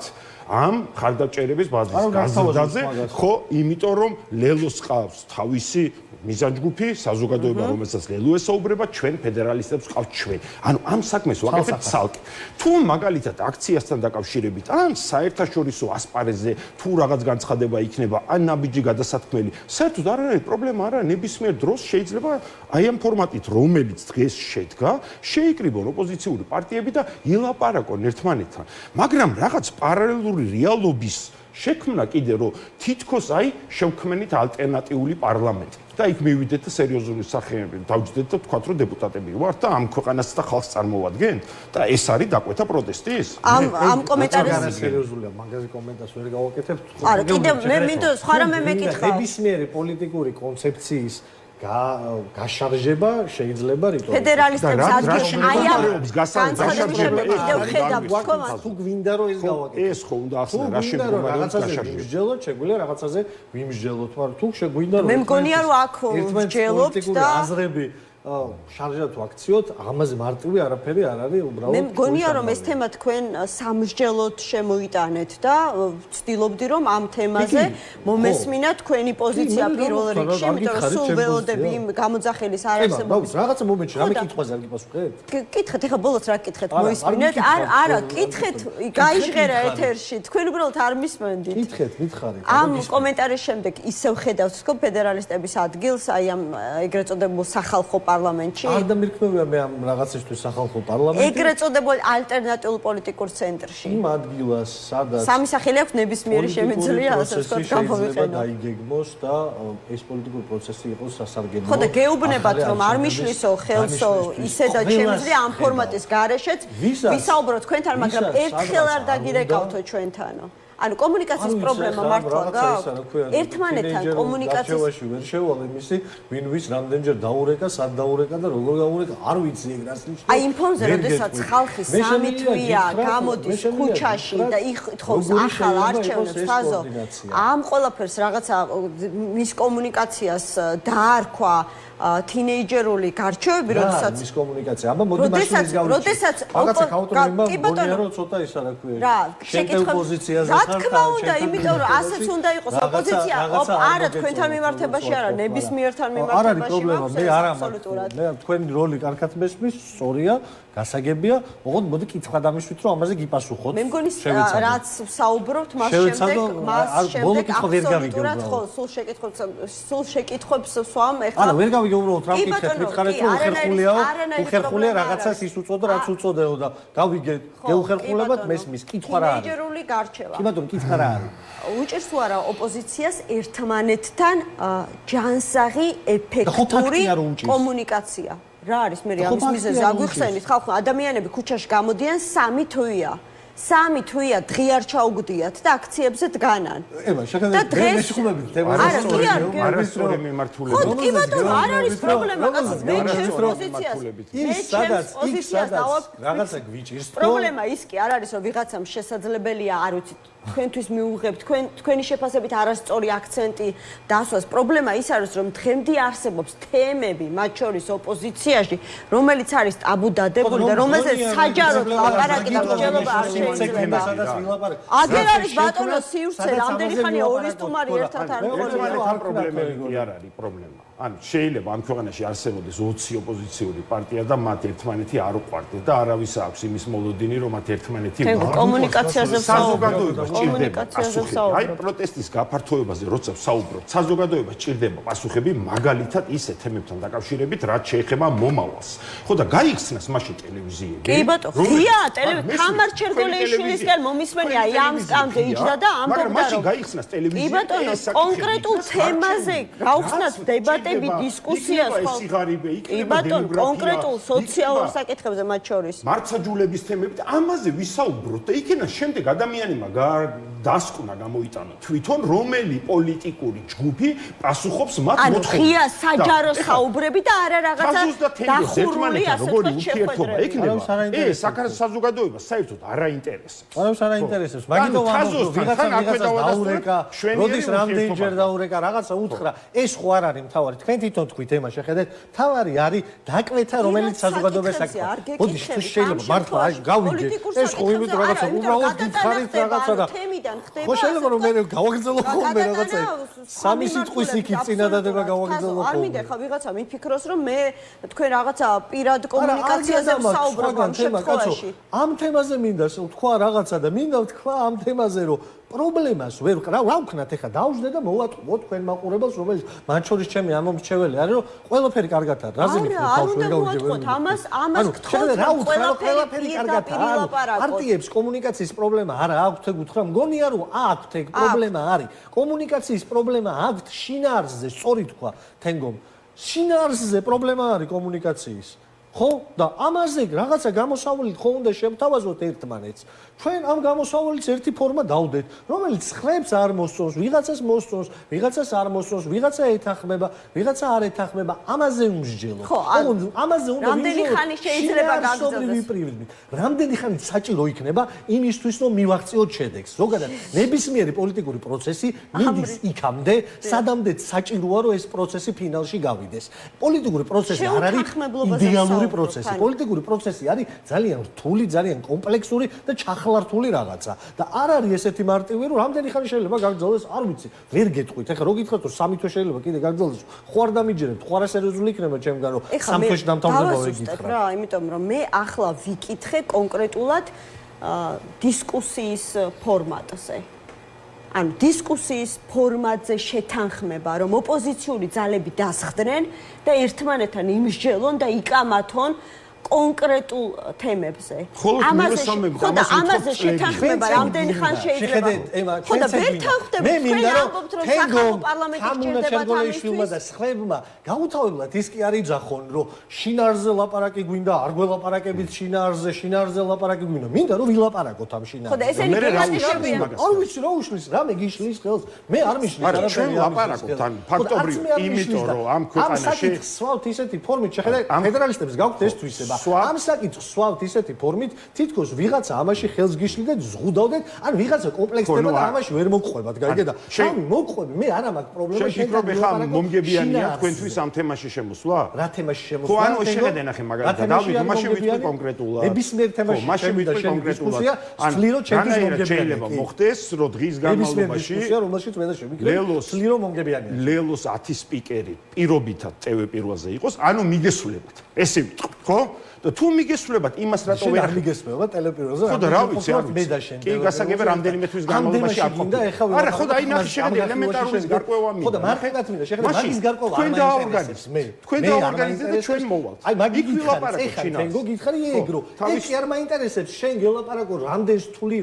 ამ ხარდაჭერების ბაზის გაზრდაზე, ხო, იმიტომ რომ ლელოს ყავს თავისი მიზანჯგუფი, საზოგადოება, რომელსაც ლელო ესაუბრება, ჩვენ ფედერალისტებს ყავთ ჩვენ. ანუ ამ საქმეს ვაკეთებთ ცალკე. თუ მაგალითად აქციასთან დაკავშირებით, ან საერთაშორისო ასპარეზზე თუ რაღაც განცხადება იქნება, ან ნაბიჯი გადასათქმელი, საერთოდ არ არის პრობლემა, არა, ნებისმიერ დროს შეიძლება აი ამ ფორმატით, რომელიც დღეს შედგა, შეიკრიბონ ოპოზიციური პარტიები და ილაპარაკონ ერთმანეთთან. მაგრამ რაღაც პარალელური რეალობის შექმნა კიდე რომ თითქოს აი შევქმნით ალტერნატიული პარლამენტი და იქ მივიდეთ და სერიოზული სახეები დავჯდეთ და თქვათ რომ დეპუტატები ვართ და ამ ქვეყანას და ხალხს წარმოვადგენთ და ეს არის დაკვეთა პროტესტის ამ კომენტარს სერიოზულია მაგაზე კომენტარს ვერ გავაკეთებ არა კიდე მე მინდა სხვა რამე მეკითხა ნებისმიერი პოლიტიკური კონცეფციის გაშარჟება შეიძლება რიტო ფედერალისტებს ადგილი აი ამ განცხადებები კიდევ ხედავთ თქო თუ გვინდა რომ ეს გავაკეთოთ ეს ხო უნდა ახსნა რა შემდგომარეობს გაშარჟება ვიმსჯელოთ შეგვიძლია რაღაცაზე ვიმსჯელოთ მაგრამ თუ შეგვინდა რომ მე მგონია რომ აქ ვსჯელობთ და აზრები შარჟა თუ აქციოთ ამაზე მარტივი არაფერი არ არის უბრალოდ მე მგონია რომ ეს თემა თქვენ სამსჯელოდ შემოიტანეთ და ვცდილობდი რომ ამ თემაზე მომესმინათ თქვენი პოზიცია პირველ რიგში იმიტომ რომ სულ ველოდები იმ გამოძახილის არარსებობის რაღაცა მომენტში რამე კითხვაზე არ გიპასუხეთ კითხეთ ეხლა ბოლოს რა კითხეთ მოისმინეთ არა კითხეთ გაიჟღერა ეთერში თქვენ უბრალოდ არ მისმენდით კითხეთ მითხარით ამ კომენტარის შემდეგ ისევ ხედავთ თქო ფედერალისტების ადგილს აი ამ ეგრეთ წოდებულ სახალხო პარლამენტში. არ დამირქმევია მე ამ რაღაცისთვის სახალხო პარლამენტი. ეგრეთ წოდებულ ალტერნატიულ პოლიტიკურ ცენტრში. იმ ადგილას, სადაც სამი სახელი აქვს ნებისმიერი შემიძლია ასე ვთქვათ გამოვიყენო. დაიგეგმოს და ეს პოლიტიკური პროცესი იყოს სასარგებლო. ხო და გეუბნებათ რომ არ მიშლისო ხელსო ისე და შემიძლია ამ ფორმატის გარეშეც ვისაუბროთ თქვენთან, მაგრამ ერთხელ არ დაგირეკავთო ჩვენთანო. ანუ კომუნიკაციის პრობლემა მართლა გაქვს. ერთმანეთთან კომუნიკაციის არჩევაში ვერ შევალ იმისი, ვინ ვის რამდენჯერ დაურეკა, სად დაურეკა და როგორ დაურეკა, არ ვიცი ეგ რას ნიშნავს. აი იმ ფონზე, როდესაც ხალხი 3 თვეა გამოდის ქუჩაში და ითხოვს ახალ არჩევნებს ფაზო, ამ ყველაფერს რაღაცა მის კომუნიკაციას დაარქვა თინეიჯერული გარჩევები, როდესაც მის კომუნიკაცია. აბა მოდი მაშინ გავიჩინოთ. როდესაც რაღაცა ქაუტრონება მგონია რომ ცოტა ის არა ქვია. რა, შეკითხვა ოპოზიციაზე ხარ. რა თქმა უნდა, იმიტომ რომ ასეც უნდა იყოს ოპოზიცია. არა, თქვენთან მიმართებაში არა, ნებისმიერთან მიმართებაში. არ არის პრობლემა, მე არ ამბობ. მე თქვენი როლი კარგად მესმის, სწორია, გასაგებია, ოღონდ მოდი კითხვა დამიშვით, რომ ამაზე გიპასუხოთ. მე მგონი რაც საუბრობთ, მას შემდეგ აბსოლუტურად ხო, სულ შეკითხვებს swam ეხლა. არა, ვერ გავიგე უბრალოდ რა ვკითხეთ, მითხარით რომ უხერხულია რაღაცას ის უწოდა, რაც უწოდეო და გავიგე, გეუხერხულებად მესმის, კითხვა რა არის? თინეიჯერული გარჩევა. კი ბატონო, კითხვა რა არის? უჭირს თუ არა ოპოზიციას ერთმანეთთან ჯანსაღი ეფექტური კომუნიკაცია. რა არის მე ამის მიზეზი აგვიხსენით ხალხო ადამიანები ქუჩაში გამოდიან 3 თვეა 3 თვეა დღე არ ჩაუგდიათ და აქციებზე დგანან. ება, შეგადეთ მე მეშხუბებით თემაზე არასწორი მიმართულებით. ხო, კი ბატონო, არ არის პრობლემა, კაცო, მე ჩემს პოზიციას. ის სადაც რაღაცა გვიჭირს. პრობლემა ის კი არ არის, რომ ვიღაცამ შესაძლებელია, არ ვიცი, თქვენთვის მიუღებთ, თქვენი შეფასებით არასწორი აქცენტი დასვას. პრობლემა ის არის, რომ დღემდე არსებობს თემები, მათ შორის ოპოზიციაში, რომელიც არის ტაბუდადებული და რომელზეც საჯაროდ ლაპარაკი და მსჯელობა არ შეიძლება. აგერ არის ბატონო სივრცე, რამდენი ხანია ორი სტუმარი ერთად არ მოყოლია. ამ პრობლემები არ არის პრობლემა. ან შეიძლება ამ ქვეყანაში არსებობდეს 20 ოპოზიციური პარტია და მათ ერთმანეთი არ უყვარდეთ და არავის აქვს იმის მოლოდინი, რომ მათ ერთმანეთი კომუნიკაციაზე საზოგადოება ჭირდება პასუხები. აი პროტესტის გაფართოებაზე როცა ვსაუბრობთ, საზოგადოება ჭირდება პასუხები, მაგალითად ისეთ თემებთან დაკავშირებით, რაც შეეხება მომავალს. ხო და გაიხსნას მაშინ ტელევიზიები. კი ბატონო, ღია ტელევიზია თამარ ჩერგოლეიშვილისგან მომისმენი აი ამ სკამზე იჯდა და ამბობდა რომ მაშინ გაიხსნას ტელევიზია. კი ბატონო, კონკრეტულ თემაზე გავხსნათ დებატები, დისკუსია სხვა. კი ბატონო, კონკრეტულ სოციალურ საკითხებზე მათ შორის. მართლმსაჯულების თემებით ამაზე ვისაუბროთ და იქიდან შემდეგ ადამიანებმა დასკვნა გამოიტანა თვითონ რომელი პოლიტიკური ჯგუფი პასუხობს მათ ანუ ღია საჯარო საუბრები და არა რაღაცა დახურული ასე ვთქვათ შეხვედრები. ეს საზოგადოება საერთოდ არ აინტერესებს. არც არ აინტერესებს. მაგიტომ ამბობ ვიღაცა დაურეკა, როდის რამდენჯერ დაურეკა, რაღაცა უთხრა. ეს ხო არ არის მთავარი. თქვენ თვითონ თქვით ემა შეხედეთ, მთავარი არის დაკვეთა რომელიც საზოგადოებას აკეთებს. მოდი შეიძლება მართლა აი გავიგე. ეს ხო იმიტომ რაღაცა უბრალოდ გითხარით რაღაცა და ხო შეიძლება რომ მე გავაგრძელო ხოლმე რაღაცა სამი სიტყვის იქით წინადადება გავაგრძელო ხოლმე. არ მინდა ხა ვიღაცა მიფიქროს რომ მე თქვენ რაღაცა პირად კომუნიკაციაზე ვსაუბრობ ამ შემთხვევაში. ამ თემაზე მინდა თქვა რაღაცა და მინდა ვთქვა ამ თემაზე რომ პრობლემას ვერ რა ვქნათ ეხა დავждე და მოვატყუო თქვენ მაყურებელს რომელიც მათ შორის ჩემი ამომრჩეველი არის რომ ყველაფერი კარგად არის რაზე მიხდით თავს ვერ გავიგებ ამას გთხოვთ ყველაფერი კარგად არის პარტიებს კომუნიკაციის პრობლემა არა აქვთ ეგ უთხრა მგონია რომ აქვთ ეგ პრობლემა არის კომუნიკაციის პრობლემა აქვთ შინაარსზე სწორი თქვა თენგომ შინაარსზე პრობლემა არის კომუნიკაციის ხო და ამაზე რაღაცა გამოსავალით ხო უნდა შევთავაზოთ ერთმანეთს ჩვენ ამ გამოსავალის ერთი ფორმა დავდეთ რომელიც ხრებს არ მოსწონს ვიღაცას მოსწონს ვიღაცას არ მოსწონს ვიღაცა ეთანხმება ვიღაცა არ ეთანხმება ამაზე უმსჯელოთ ხო ამაზე უნდა რამდენი ხანი შეიძლება გაგრძელდეს რამდენი ხანი საჭირო იქნება იმისთვის რომ მივაღწიოთ შედეგს ზოგადად ნებისმიერი პოლიტიკური პროცესი მიდის იქამდე სადამდე საჭიროა რომ ეს პროცესი ფინალში გავიდეს პოლიტიკური პროცესი არ არის იდეალური პროცესი. პოლიტიკური პროცესი არის ძალიან რთული, ძალიან კომპლექსური და ჩახლართული რაღაცა. და არ არის ესეთი მარტივი, რომ რამდენი ხანი შეიძლება გაგრძელდეს, არ ვიცი. ვერ გეტყვით. ეხლა რო გითხრათ, რომ 3 თვე შეიძლება კიდე გაგრძელდეს, ხო არ დამიჯერებთ, ხო არა სერიოზული იქნება ჩემგან, რომ 3 თვეში დამთავრდება ვეგითხრა. რა, იმიტომ რომ მე ახლა ვიკითხე კონკრეტულად დისკუსიის ფორმატზე. ანუ დისკუსიის ფორმატზე შეთანხმება, რომ ოპოზიციური ძალები დასხდნენ და ერთმანეთთან იმსჯელონ და იკამათონ კონკრეტულ თემებზე. ამაზე შეთანხმება რამდენი ხან შეიძლება. ხო და ვერ თანხმდება. მე მინდა რომ საქართველოს პარლამენტი ჭირდება თემგომ და სხვებმა გაუთავებლად ის კი არ იძახონ რომ შინაარსზე ლაპარაკი გვინდა, არ გველაპარაკებით შინაარსზე ლაპარაკი გვინდა. მინდა რომ ვილაპარაკოთ ამ შინაარსზე. ხო და ესენი გემატიშებიან. არ ვიცი რა უშლის, რამე გიშლის ხელს. მე არ მიშლის არა, ჩვენ ლაპარაკობთ ან ფაქტობრივად, იმიტომ რომ ამ ქვეყანაში სვავთ ისეთი ფორმით, შეხედეთ, ფედერალისტებს გაქვთ ეს თვისება. ამ საკითხს სვავთ ისეთი ფორმით, თითქოს ვიღაცა ამაში ხელს გიშლიდეთ, ზღუდავდეთ, ან ვიღაცა კომპლექსდება და ამაში ვერ მოგყვებათ, გაიგე და ამი მოგყვები, მე არ მაქვს პრობლემა შეგიქრობ ხა მომგებიანია თქვენთვის ამ თემაში შემოსვლა? რა თემაში შემოსვლა? ხო, ანუ შეხედე ნახე მაგალითად, დავით, მაშინ ვიტყვი კონკრეტულად. ნებისმიერ თემაში მაშინ ვიტყვი კონკრეტულად. სვლირო ჩემთვის მომგებიანია. შეიძლება მოხდეს, რომ დღის განმავლობაში რომელშიც მე და შევიკრიბ, სვლირო მომგებიანია. ლელოს 10 სპიკერი პირობითად TV პირველზე იყოს, ანუ მიგესულებათ. ესე ვიტყვი, ხო? და თუ მიგესულებათ იმას რატო ვერ მიგესულებათ ტელეპიროზე? ხო და რა ვიცი, მე და შენ. კი, გასაგებია რამდენიმე თვის განმავლობაში არ ყოფილა. არა, ხო და აი ნახე შეხედე ელემენტარული გარკვევა მინდა. ხო და მარხებად მინდა, შეხედე მაგის გარკვევა არ მაინტერესებს მე. თქვენ დაორგანიზეთ და ჩვენ მოვალთ. აი მაგით ვილაპარაკოთ შინაარსზე. თენგო გითხარი ეგრო. ეს კი არ მაინტერესებს, შენ გელაპარაკო რამდენს თული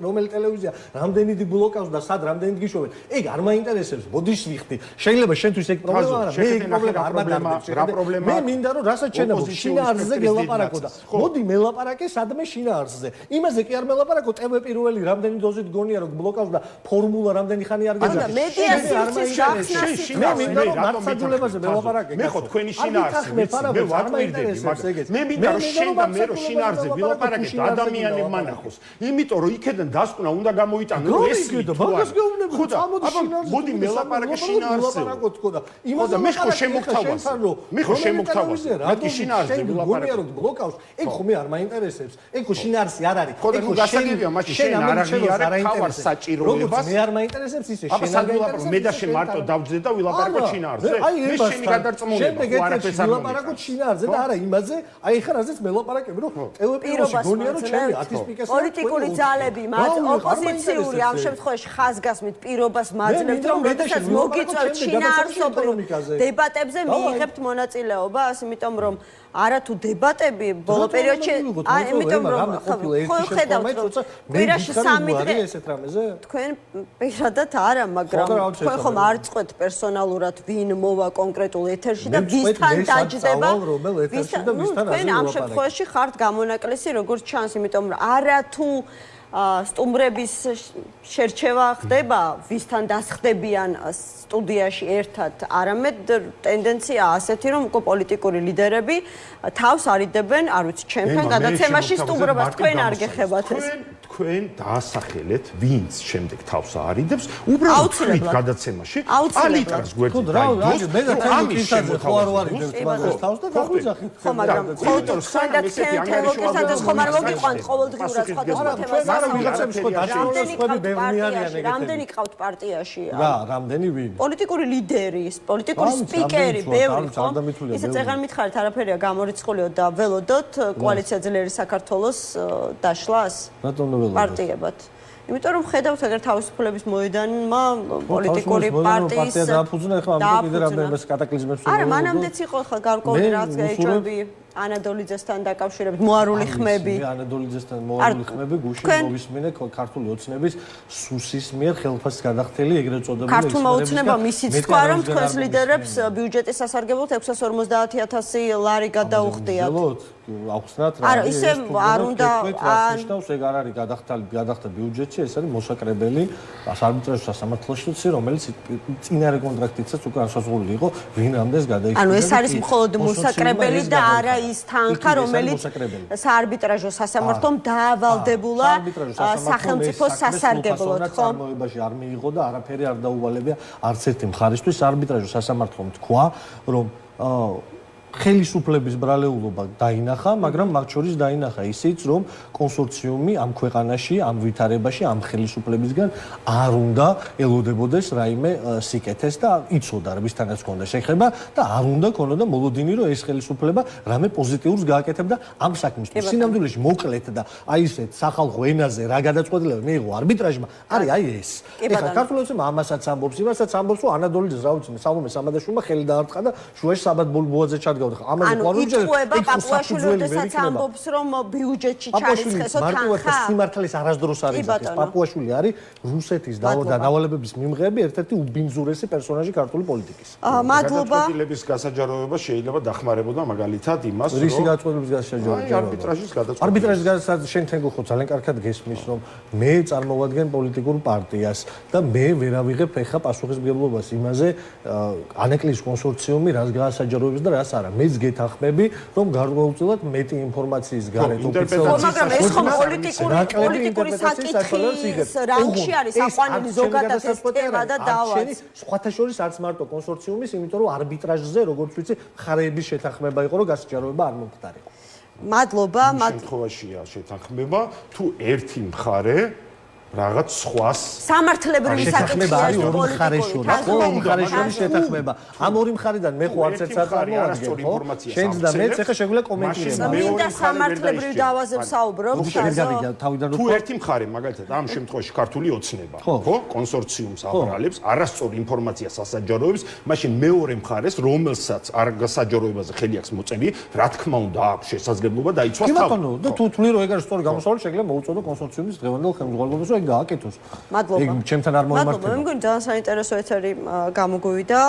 რომელი ტელევიზია, რამდენი ბლოკავს და სად რამდენი გიშვებენ. ეგ არ მაინტერესებს, ბოდიშს ვიხდი. შეიძლება შენთვის ეგ პრობლემა არა, მე ეგ პრობლემა არ მაგარდებს. რა პრობლემა? მე მინდა რომ რასაც შენებო შინაარსზე გელაპარაკო და მოდი მელაპარაკე სადმე შინაარსზე. იმაზე კი არ მელაპარაკო, TV პირველი რამდენი დოზით გონია რომ ბლოკავს და ფორმულა რამდენი ხანი არ გეძახი. და მედიაციის გახსნას მე მინდა რომ მართლმსაჯულებაზე მელაპარაკე. მე ხო თქვენი შინაარსი მე ვაკვირდები, მაგრამ მე მინდა რომ შენ და მე რომ შინაარსზე ვილაპარაკეთ ადამიანებმა ნახოს. იმიტომ რომ იქედან დასკვნა უნდა გამოიტანო ეს და მაგას გეუბნები. ხო და მოდი მელაპარაკე შინაარსზე. ხო და მე ხო შემოგთავაზე. მე ხო შემოგთავაზე. რატო შინაარსზე ვილაპარაკე? ბლოკავს. ეგ ხომ არ მაინტერესებს. ეგ ხო შინაარსი არ არის. ეგ ხო გასაგებია, მაშინ შენ არ აღიარებ თავარ საჭიროებას. მე არ მაინტერესებს ისე შენ არ გაინტერესებს. მე და შენ მარტო დავძე და ვილაპარაკოთ შინაარსზე. მე შენი გადარწმუნება ხო არაფერს არ ვილაპარაკოთ შინაარსზე და არა იმაზე, აი ხა რაზეც მელაპარაკები, რომ ტელეპიროში გონია რომ ჩემი 10 სპიკერს პოლიტიკური ძალები მათ ოპოზიციური ამ შემთხვევაში ხაზგასმით პირობას მაძლევთ რომ როდესაც მოგიწევთ შინაარსობრივ დებატებზე მიიღებთ მონაწილეობას, იმიტომ რომ არა თუ დებატები ბოლო პერიოდში, იმიტომ რომ ხო ხედავთ რომ კვირაში 3 დღე ესეთ რამეზე თქვენ პირადად არა, მაგრამ თქვენ ხომ არ წყვეთ პერსონალურად ვინ მოვა კონკრეტულ ეთერში და ვისთან დაჯდება თქვენ ამ შემთხვევაში ხართ გამონაკლისი როგორც ჩანს, იმიტომ რომ არა თუ სტუმრების შერჩევა ხდება, ვისთან დასხდებიან სტუდიაში ერთად, არამედ ტენდენცია ასეთი, რომ უკვე პოლიტიკური ლიდერები თავს არიდებენ, არ ვიცი, ჩემთან გადაცემაში სტუმრობას თქვენ არ გეხებათ ეს. თქვენ დაასახელეთ, ვინც შემდეგ თავს არიდებს, უბრალოდ თქვით გადაცემაში, პალიტრას გვერდით დაიდოს. მე და თემიკისაზე ხო არ ვარიდებ მაგას თავს და დაგვიძახით. ხო, მაგრამ თქვენ და თემიკისაზე ხომ არ მოგიყვანთ ყოველდღიურად სხვადასხვა თემას. არა, ვიღაცებს ხო დაშინოს ხვები ბევრი არიან ეგეთი. რამდენი ყავთ პარტიაში? რა, რამდენი ვინ? პოლიტიკური ლიდერი, პოლიტიკური სპიკერი, ბევრი ხო? ისე წეღარ მითხარით, არაფერია გამორიცხულიო და ველოდოთ კოალიცია ძლიერი საქართველოს დაშლას? რატომ პარტიებად. იმიტომ რომ ხედავთ ეგრე თავისუფლების მოედანმა პოლიტიკური პარტიის დააფუძნა ხა ამ კიდე რამდენიმე კატაკლიზმებს არა, მანამდეც იყო ხა გარკვეული რაც გაიჭრები ანადოლიძესთან დაკავშირებით მოარული ხმები. ანადოლიძესთან მოარული ხმები გუშინ მოვისმინე ქართული ოცნების სუსის მიერ ხელფასის გადახდელი ეგრეთ წოდებული ქართულმა ოცნებამ ისიც თქვა რომ თქვენს ლიდერებს ბიუჯეტის სასარგებლოდ 650,000 ლარი გადაუხდიათ. აუხსნათ რა. არა, ისე არ უნდა ნიშნავს ეგ არ არის გადახდა ბიუჯეტში, ეს არის მოსაკრებელი არბიტრაჟის სასამართლოში, რომელიც წინარე კონტრაქტითაც უკვე ასაზღვრული იყო, ვინ რამდენს გადაიხადა. ანუ ეს არის მხოლოდ მოსაკრებელი და არა ის თანხა, რომელიც საარბიტრაჟო სასამართლომ დაავალდებულა სახელმწიფოს სასარგებლოდ, ხო? წარმოებაში არ მიიღო და არაფერი არ დაუვალებია არც ერთი მხარისთვის. საარბიტრაჟო სასამართლომ თქვა, რომ ხელისუფლების ბრალეულობა დაინახა, მაგრამ მათ შორის დაინახა ისიც, რომ კონსორციუმი ამ ქვეყანაში, ამ ვითარებაში, ამ ხელისუფლებისგან არ უნდა ელოდებოდეს რაიმე სიკეთეს და იცოდა რისთანაც ჰქონდა შეხება და არ უნდა ქონოდა მოლოდინი, რომ ეს ხელისუფლება რამე პოზიტიურს გააკეთებდა ამ საქმის. სინამდვილეში მოკლედ და აი ესეთ სახალხო ენაზე რა გადაწყვეტილება მიიღო არბიტრაჟმა, არის აი ეს. ეხლა ქართულოსმა ამასაც ამბობს, იმასაც ამბობს, რომ ანადოლიძეს რა ვიცი, სალომე სამადაშვილმა ხელი დაარტყა და შუაში საბად ბოლბოაძე ჩადგა. გავდიხარ. ამაზე ანუ იტყუება პაპუაშვილი, როდესაც ამბობს, რომ ბიუჯეტში ჩარიცხესო თანხა. სიმართლის არასდროს არის ეს. პაპუაშვილი არის რუსეთის დავალებების მიმღები ერთ-ერთი უბინძურესი პერსონაჟი ქართული პოლიტიკის. მადლობა. გადაწყვეტილების გასაჯაროება შეიძლება დახმარებოდა მაგალითად იმას, რომ რისი გადაწყვეტილების გასაჯაროება? არბიტრაჟის გადაწყვეტილება. არბიტრაჟის გადაწყვეტილება შენ თენ გხო ძალიან კარგად გესმის, რომ მე წარმოვადგენ პოლიტიკურ პარტიას და მე ვერ ავიღებ ეხა პასუხისმგებლობას იმაზე ანეკლიის კონსორციუმი რას გაასაჯაროებს და რას არა. მეც გეთანხმები, რომ გარკვეულწილად მეტი ინფორმაციის გარეთ ოფიციალურად მაგრამ ეს ხომ პოლიტიკური საკითხის რანგში არის აყვანილი ზოგადად ეს თემა და დავაც. სხვათა შორის არც მარტო კონსორციუმის, იმიტომ რომ არბიტრაჟზე, როგორც ვიცი, მხარეების შეთანხმება იყო, რომ გასაჯაროება არ მომხდარიყო. მადლობა. შემთხვევაშია შეთანხმება, თუ ერთი მხარე რაღაც სხვას სამართლებრივი შეთანხმება არის საკითხია ორი მხარის შორის. ორი მხარის შორის შეთანხმება. ამ ორი მხარიდან მე ხო არც ერთს არ წარმოვადგენ, ხო? შენც და მეც ახლა შეგვიძლია კომენტირება. მინდა სამართლებრივ დავაზებს საუბრობ. თუ ერთი მხარე, მაგალითად, ამ შემთხვევაში ქართული ოცნება, ხო? კონსორციუმს აბრალებს, არასწორ ინფორმაციას ასაჯაროებს, მაშინ მეორე მხარეს, რომელსაც არ გასაჯაროებაზე ხელი აქვს მოწელი, რა თქმა უნდა, აქვს შესაძლებლობა დაიცვას თავი. კი ბატონო, და თუ თვლი რომ ეგ არის სწორი გამოსავალი, შეიძლება მოუწოდო კონსორციუმის დღევანდელ ხელმძღვანელობას, რომ ეგ გააკეთოს. მადლობა. ეგ ჩემთან არ მოემართება. მადლობა, მე მგონი ძალიან საინტერესო ეთერი გამოგვივიდა.